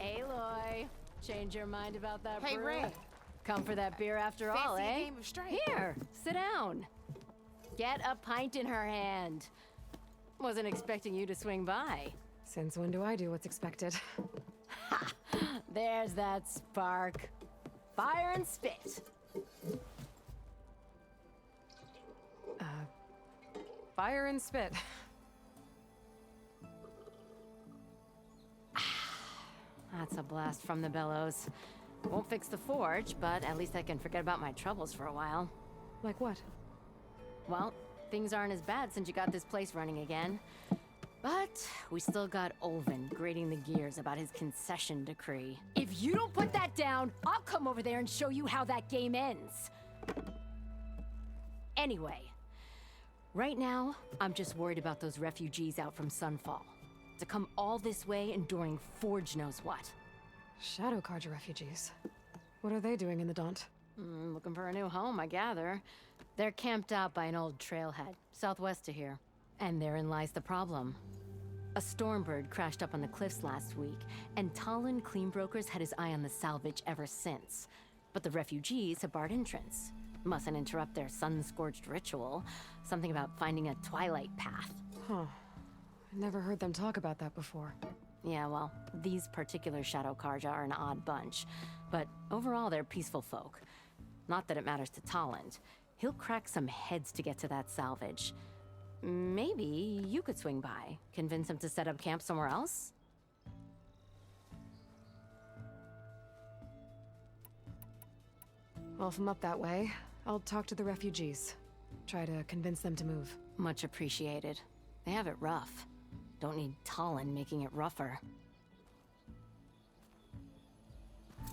Hey, Loy. Change your mind about that Hey, brew? Ray. Come for that beer after all, Fancy a eh? game of straight. Here, sit down. Get a pint in her hand. Wasn't expecting you to swing by. Since when do I do what's expected? Ha! There's that spark. Fire and spit. Fire and spit. That's a blast from the bellows. Won't fix the forge, but at least I can forget about my troubles for a while. Like what? Well, things aren't as bad since you got this place running again. But we still got Olvin grating the gears about his concession decree. If you don't put that down, I'll come over there and show you how that game ends. Anyway, right now, I'm just worried about those refugees out from Sunfall. To come all this way enduring Forge knows what. Shadow Carja refugees. What are they doing in the Daunt? Looking for a new home, I gather. They're camped out by an old trailhead, southwest of here. And therein lies the problem. A stormbird crashed up on the cliffs last week, and Talon Cleanbrokers had his eye on the salvage ever since. But the refugees have barred entrance. Mustn't interrupt their sun-scorched ritual. Something about finding a Twilight path. Huh. I never heard them talk about that before. Yeah, well, these particular Shadow Carja are an odd bunch. But overall, they're peaceful folk. Not that it matters to Talon. He'll crack some heads to get to that salvage. Maybe you could swing by, convince him to set up camp somewhere else? Well, if I'm up that way, I'll talk to the refugees. Try to convince them to move. Much appreciated. They have it rough. Don't need Talon making it rougher.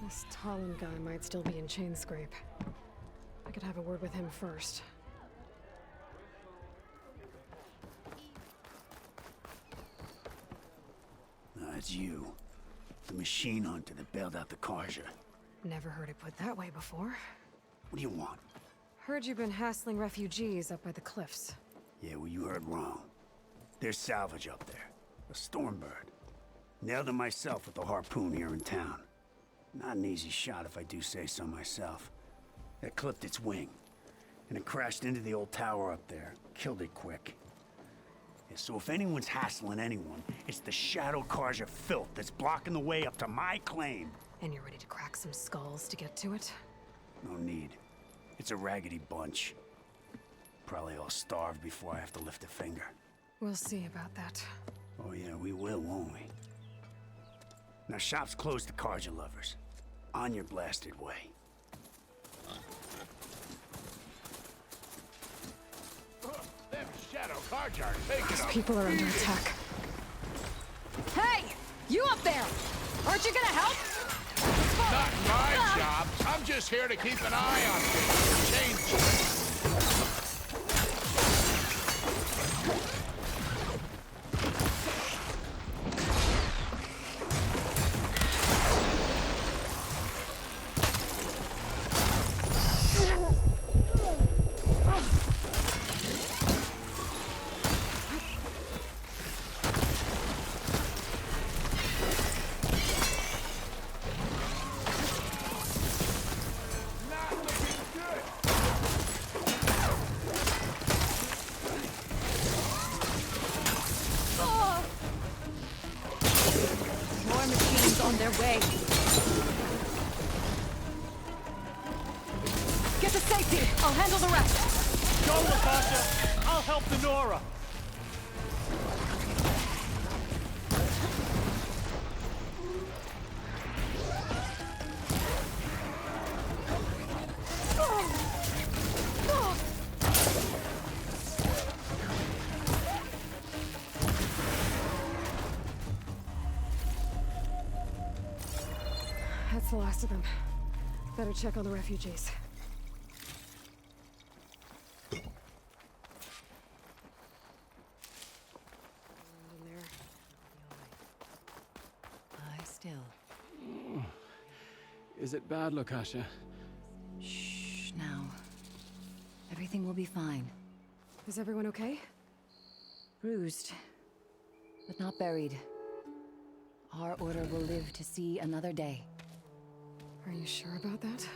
This Talon guy might still be in Chainscrape. I could have a word with him first. It's you. The machine hunter that bailed out the Carja. Never heard it put that way before. What do you want? Heard you've been hassling refugees up by the cliffs. Yeah, well, you heard wrong. There's salvage up there. A stormbird. Nailed him myself with the harpoon here in town. Not an easy shot if I do say so myself. It clipped its wing. And it crashed into the old tower up there. Killed it quick. Yeah, so if anyone's hassling anyone, it's the Shadow Carja filth that's blocking the way up to my claim. And you're ready to crack some skulls to get to it? No need. It's a raggedy bunch. Probably all starved before I have to lift a finger. We'll see about that. Oh yeah, we will, won't we? Now shop's closed to Carja lovers. On your blasted way. Them Shadow Carja are taking These them. people are under attack. Hey! You up there! Aren't you gonna help? Not my job. I'm just here to keep an eye on things. Change. More machines on their way. Get to safety! I'll handle the rest! Go, Natasha! I'll help the Nora! That's the last of them. Better check on the refugees. In there. Lie still. Is it bad, Lokasha? Shh, now. Everything will be fine. Is everyone okay? Bruised, but not buried. our order will live to see another day. Are you sure about that?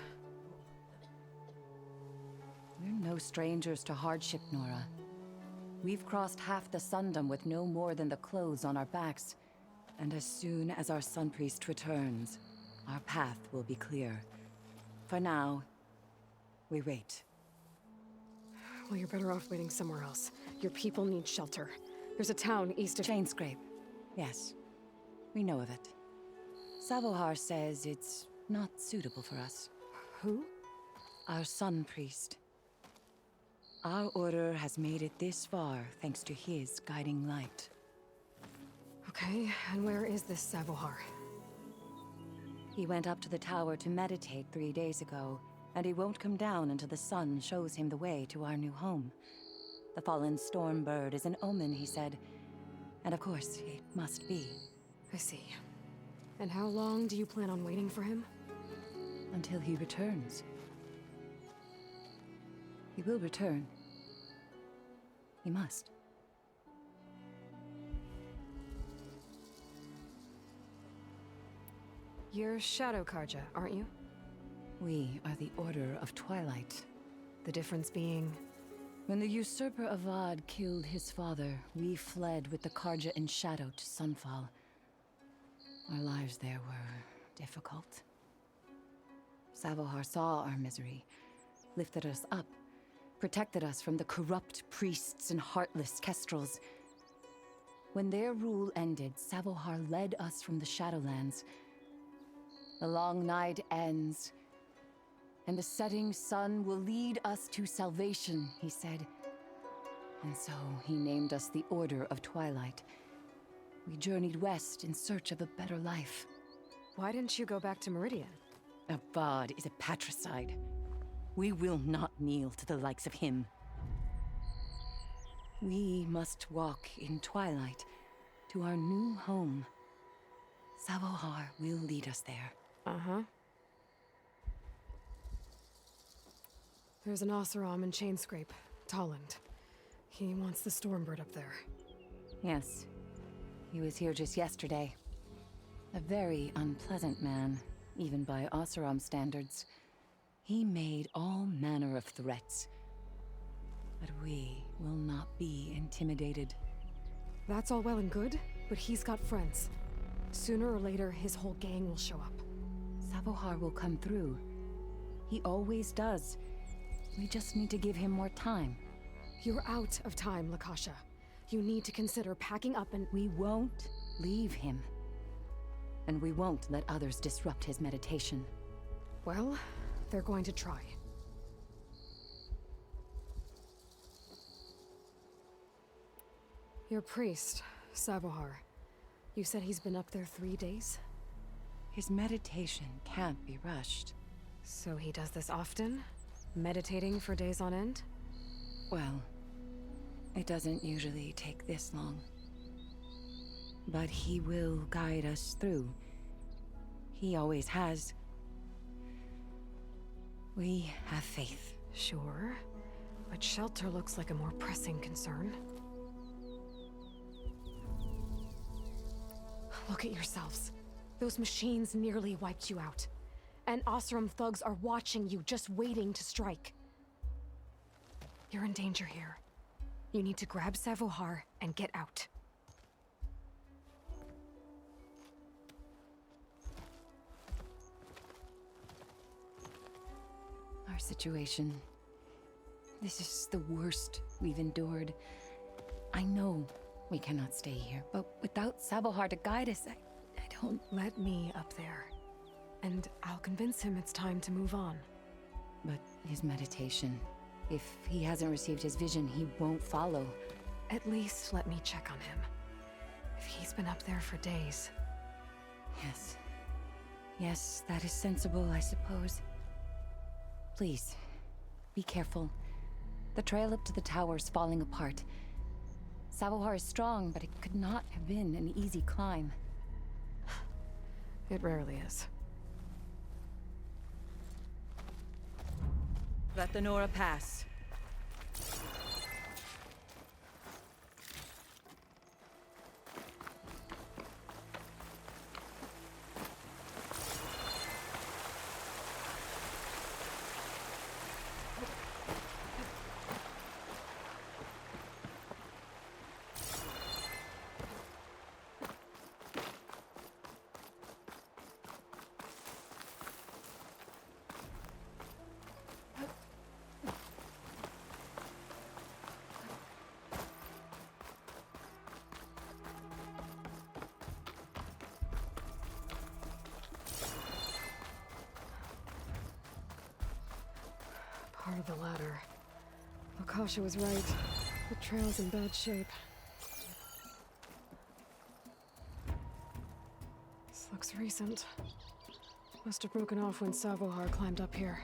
We're no strangers to hardship, Nora. We've crossed half the Sundom with no more than the clothes on our backs. And as soon as our Sun Priest returns, our path will be clear. For now, we wait. Well, you're better off waiting somewhere else. Your people need shelter. There's a town east of... Chainscrape. Yes. We know of it. Savohar says it's not suitable for us. Who? Our Sun Priest. Our order has made it this far thanks to his guiding light. Okay, and where is this Savohar? He went up to the tower to meditate 3 days ago, and he won't come down until the sun shows him the way to our new home. The fallen storm bird is an omen, he said. And of course, it must be. I see. And how long do you plan on waiting for him? Until he returns. He will return. He must. You're Shadow Carja, aren't you? We are the Order of Twilight. The difference being... When the usurper Avad killed his father, we fled with the Carja in Shadow to Sunfall. Our lives there were difficult. Savohar saw our misery, lifted us up, protected us from the corrupt priests and heartless kestrels. When their rule ended, Savohar led us from the Shadowlands. The long night ends, and the setting sun will lead us to salvation, he said. And so he named us the Order of Twilight. We journeyed west in search of a better life. Why didn't you go back to Meridian? Avad is a patricide. We will not kneel to the likes of him. We must walk in Twilight to our new home. Savohar will lead us there. Uh-huh. There's an Oseram in Chainscrape, Tolland. He wants the Stormbird up there. Yes. He was here just yesterday. A very unpleasant man, even by Oseram standards. He made all manner of threats. But we will not be intimidated. That's all well and good, but he's got friends. Sooner or later, his whole gang will show up. Savohar will come through. He always does. We just need to give him more time. You're out of time, Lakasha. You need to consider packing up and... We won't leave him. And we won't let others disrupt his meditation. Well, they're going to try. Your priest, Savohar. You said he's been up there 3 days? His meditation can't be rushed. So he does this often? Meditating for days on end? Well, it doesn't usually take this long. But he will guide us through. He always has. We have faith. Sure, but shelter looks like a more pressing concern. Look at yourselves. Those machines nearly wiped you out. And Oseram thugs are watching you, just waiting to strike. You're in danger here. You need to grab Savohar and get out. Our situation. This is the worst we've endured. I know we cannot stay here, but without Savohar to guide us, I don't... Let me up there. And I'll convince him it's time to move on. But his meditation... If he hasn't received his vision, he won't follow. At least let me check on him. If he's been up there for days. Yes. Yes, that is sensible, I suppose. Please, be careful. The trail up to the tower's falling apart. Savohar is strong, but it could not have been an easy climb. It rarely is. Let the Nora pass. of the ladder. Akasha was right. The trail's in bad shape. This looks recent. Must have broken off when Savohar climbed up here.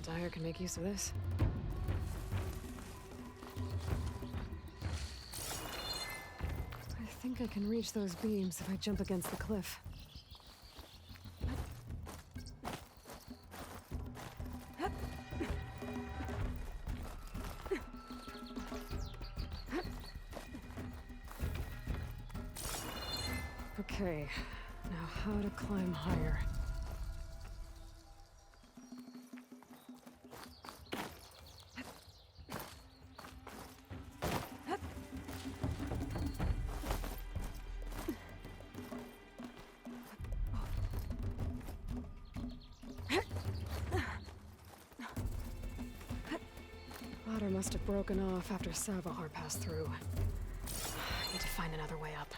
Dyer can make use of this. I think I can reach those beams if I jump against the cliff. Okay, now how to climb higher. Ladder must have broken off after Savohar passed through. I need to find another way up.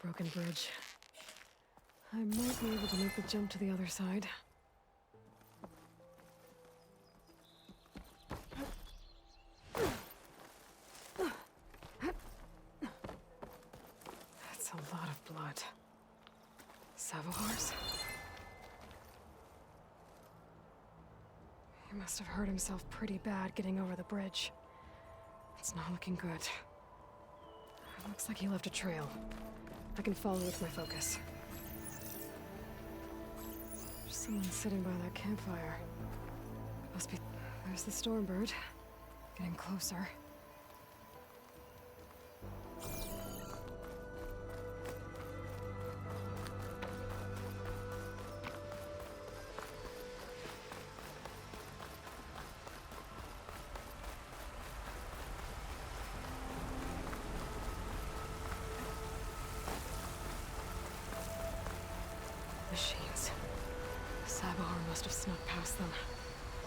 Broken bridge. I might be able to make the jump to the other side. That's a lot of blood. Savohar's? He must have hurt himself pretty bad getting over the bridge. It's not looking good. It looks like he left a trail. I can follow with my focus. There's someone sitting by that campfire. Must be... There's the Stormbird. Getting closer. Machines. Savohar must have snuck past them.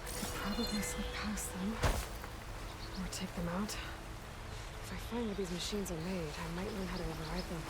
I could probably slip past them. Or take them out. If I find where these machines are made, I might learn how to override them.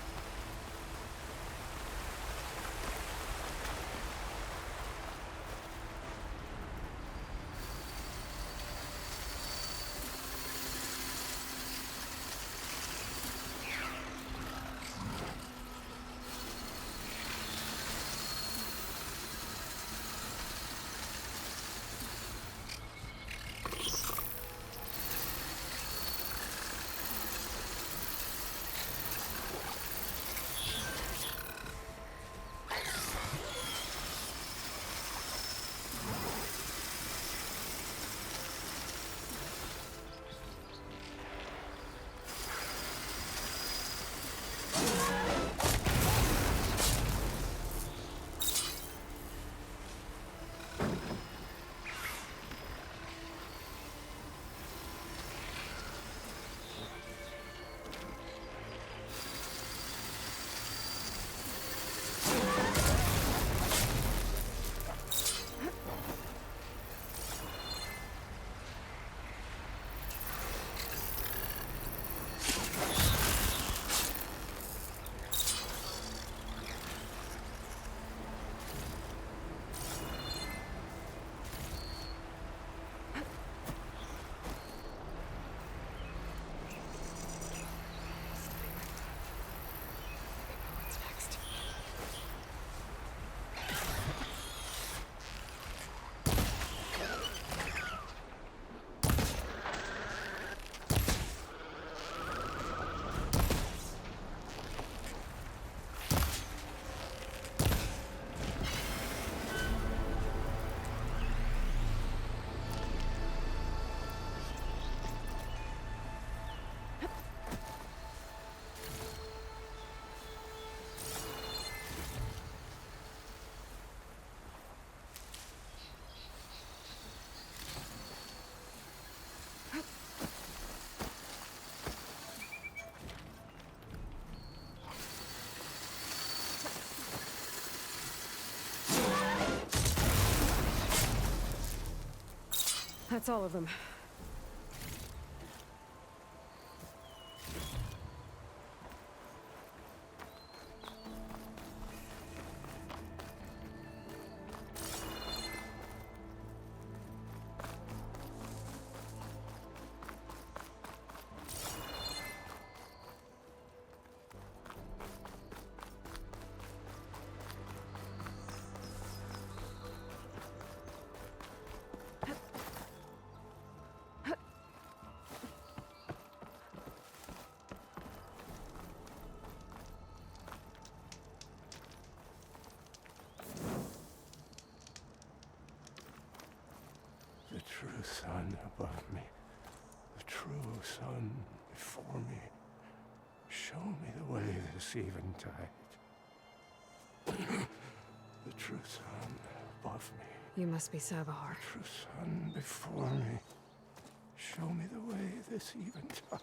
That's all of them. The true sun above me, the true sun before me. Show me the way this eventide. The true sun above me, You must be Savahar. the true sun before me. Show me the way this eventide.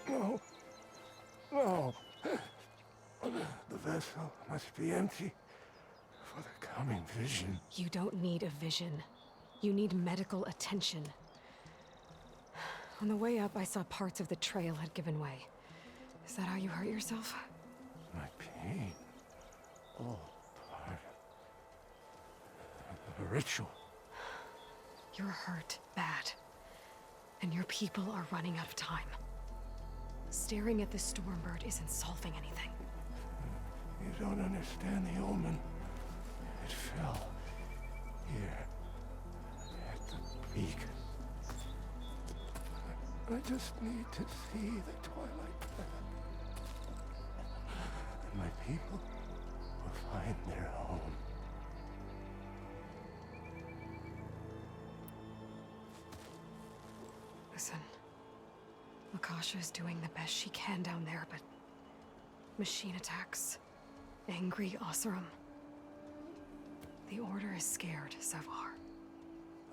No. No. The vessel must be empty for the coming vision. You don't need a vision. You need medical attention. On the way up, I saw parts of the trail had given way. Is that how you hurt yourself? My pain, all part of the ritual. You're hurt bad. And your people are running out of time. Staring at the Stormbird isn't solving anything. You don't understand the omen. It fell here at the beacon. I just need to see the Twilight path. And my people will find their home. Listen, Lakasha is doing the best she can down there, but machine attacks, angry Oseram. The Order is scared, Savahar.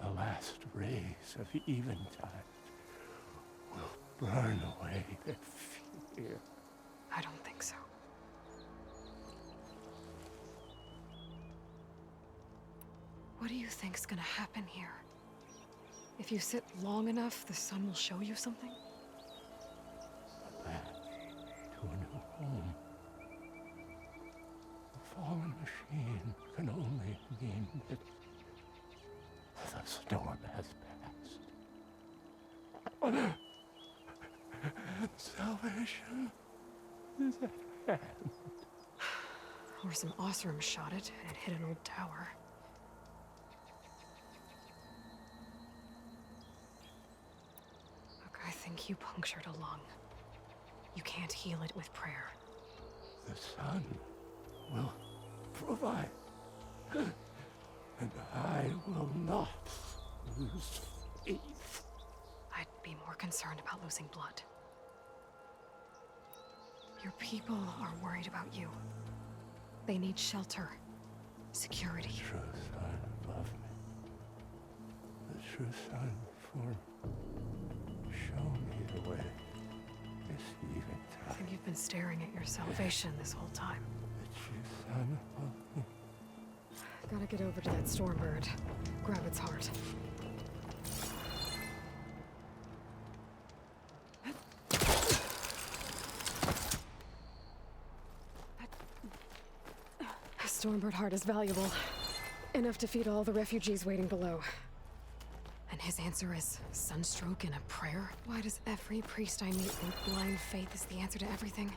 The last rays of eventide will burn away their fear. I don't think so. What do you think's gonna happen here? If you sit long enough, the sun will show you something? A path to a new home. A fallen machine can only mean that the storm has passed. Salvation is at hand. Or some Oseram shot it, and it hit an old tower. Look, I think you punctured a lung. You can't heal it with prayer. The sun will provide. And I will not lose faith. I'd be more concerned about losing blood. Your people are worried about you. They need shelter, security. The true sun above me. The true sun before me. Show me the way. This I eventide. think you've been staring at your salvation this whole time. The true sun above me. Gotta get over to that Stormbird. Grab its heart. A Stormbird heart is valuable. Enough to feed all the refugees waiting below. And his answer is sunstroke and a prayer? Why does every priest I meet think blind faith is the answer to everything?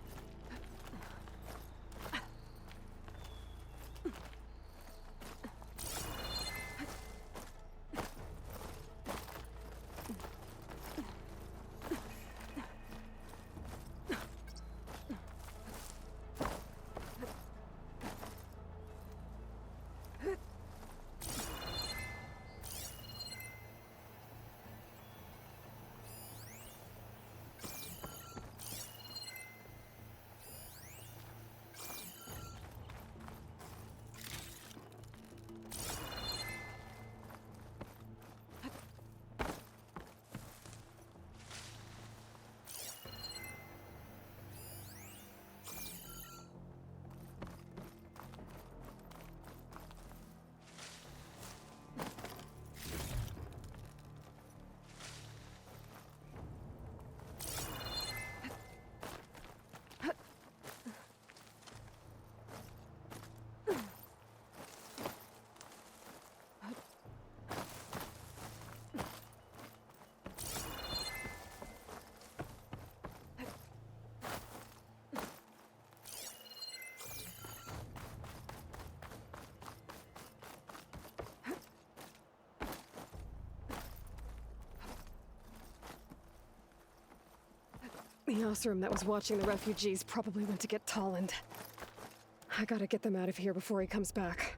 The Oseram that was watching the refugees probably went to get Tolland. I gotta get them out of here before he comes back.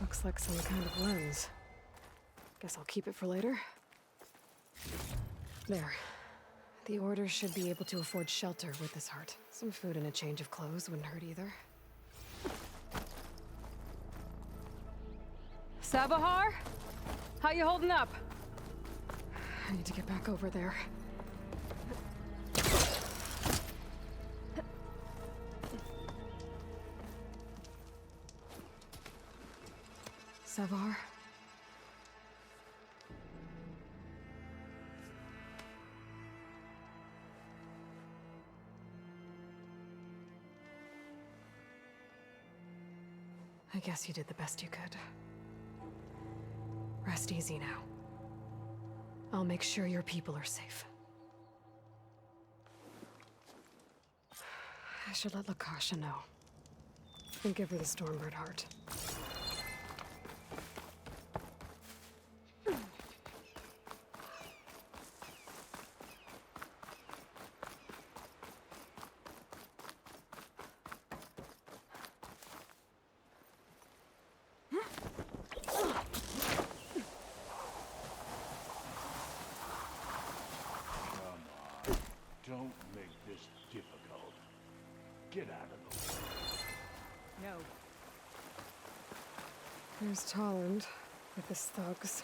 Looks like some kind of lens. Guess I'll keep it for later. There. The Order should be able to afford shelter with this heart. Some food and a change of clothes wouldn't hurt either. Sabahar? How you holding up? I need to get back over there. Savar? I guess you did the best you could. Rest easy now. I'll make sure your people are safe. I should let Lakasha know. And give her the Stormbird heart. Don't make this difficult. Get out of the way. No. There's Tolland with his thugs.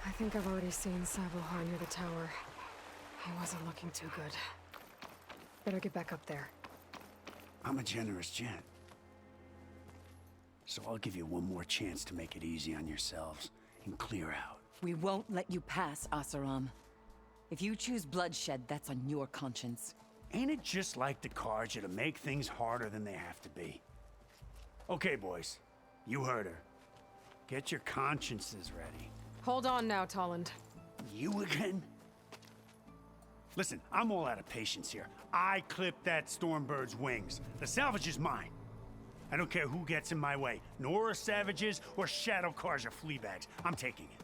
I think I've already seen Sabahar near the tower. He wasn't looking too good. Better get back up there. I'm a generous gent. So I'll give you one more chance to make it easy on yourselves and clear out. We won't let you pass, Oseram. If you choose bloodshed, that's on your conscience. Ain't it just like the Carja to make things harder than they have to be? Okay, boys. You heard her. Get your consciences ready. Hold on now, Tolland. You again? Listen, I'm all out of patience here. I clipped that Stormbird's wings. The salvage is mine. I don't care who gets in my way. Nora savages or Shadow Carja fleabags. I'm taking it.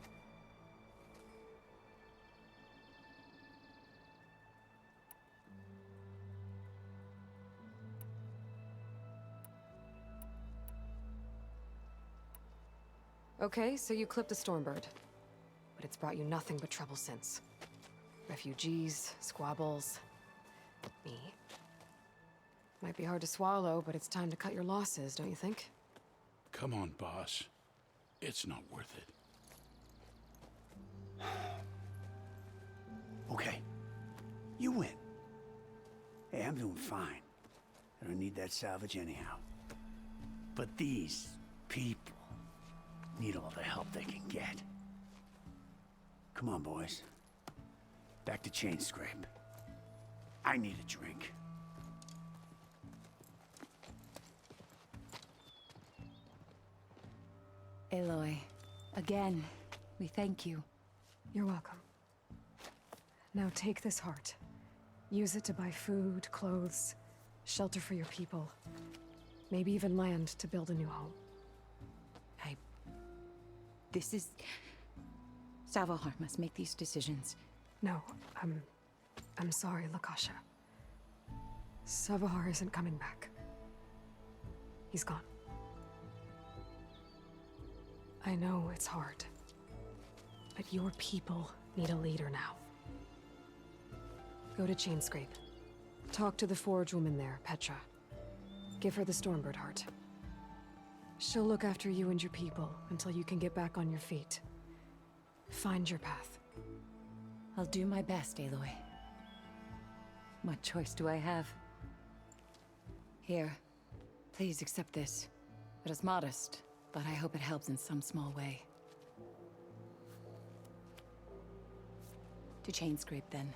Okay, so you clipped the Stormbird. But it's brought you nothing but trouble since. Refugees, squabbles, me. Might be hard to swallow, but it's time to cut your losses, don't you think? Come on, boss. It's not worth it. Okay. You win. Hey, I'm doing fine. I don't need that salvage anyhow. But these people need all the help they can get. Come on, boys. Back to Chain Scrape. I need a drink. Aloy, again, we thank you. You're welcome. Now take this heart. Use it to buy food, clothes, shelter for your people. Maybe even land to build a new home. I This is... Salvahar must make these decisions. No, I'm sorry, Lakasha. Savahar isn't coming back. He's gone. I know it's hard, but your people need a leader now. Go to Chainscrape. Talk to the forge woman there, Petra. Give her the Stormbird heart. She'll look after you and your people until you can get back on your feet. Find your path. I'll do my best, Aloy. What choice do I have? Here, please accept this. It is modest, but I hope it helps in some small way. To Chainscrape, then.